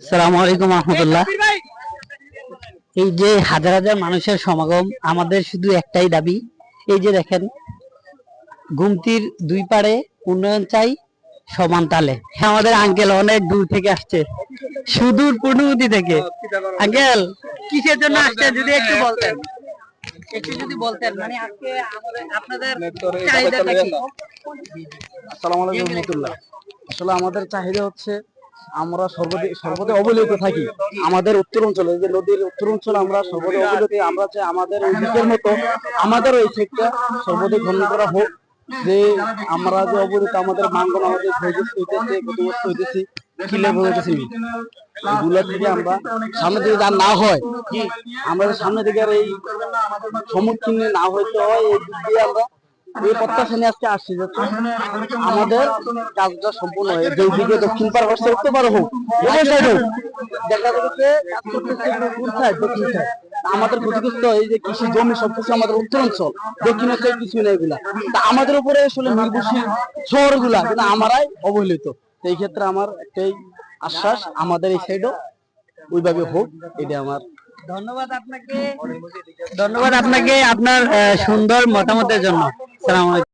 আসসালামু আলাইকুম রহমতুল্লাহ। এই যে হাজার হাজার মানুষের সমাগম, আমাদের শুধু একটাই দাবি। এই যে দেখেন, গুমতির দুই পাড়ে উন্নয়ন চাই সমান তালে। আমাদের আঙ্কেল অনেক দূর থেকে আসছে, সুদূর পূর্ণবতী থেকে। আঙ্কেল, কিসের জন্য আসছেন যদি একটু বলতেন? মানে আজকে আপনাদের চাহিদাটা কি? আসসালামু আলাইকুম রহমতুল্লাহ। আসলে আমাদের চাহিদা হচ্ছে, আমরা সর্বদাই অবহেলিত থাকি। আমাদের উত্তর অঞ্চলে, যে নদীর উত্তর অঞ্চল, আমরা সর্বদাই অবহেলিত। আমরা চাই আমাদের ওই দিকের মতো আমাদের ওই সেক্টর সর্বদাই খনন করা হোক। যে আমরা যে অবহেলিত, আমাদের মাঙ্গন, আমাদের ক্ষতিগ্রস্ত হইতেছে, ক্ষতিগ্রস্ত হইতেছি, কিলে বলতেছি এগুলো থেকে আমরা সামনে দিকে যা না হয়, আমরা সামনে দিকে এই সম্মুখীন না হইতে হয়, এই দিক দিয়ে আমরা এই প্রত্যাশা নিয়ে আজকে আসছি যে আমাদের কাজটা সম্পূর্ণ হয়। যেই দিকে দক্ষিণ পার হচ্ছে, উত্তর পার হোক, ওই সাইড হোক, দেখা যাচ্ছে কাজ করতেছে কোন সাইড, দক্ষিণ সাইড। আমাদের ক্ষতিগ্রস্ত এই যে কৃষি জমি সবকিছু আমাদের উত্তর অঞ্চল, দক্ষিণ অঞ্চল কিছু নেই এগুলা। তা আমাদের উপরে আসলে নির্ভরশীল শহরগুলা, কিন্তু আমরাই অবহেলিত। এই ক্ষেত্রে আমার একটাই আশ্বাস, আমাদের এই সাইডও ওইভাবে হোক, এটা আমার। ধন্যবাদ আপনাকে, ধন্যবাদ আপনাকে আপনার সুন্দর মতামতের জন্য। সালাম আলাইকুম।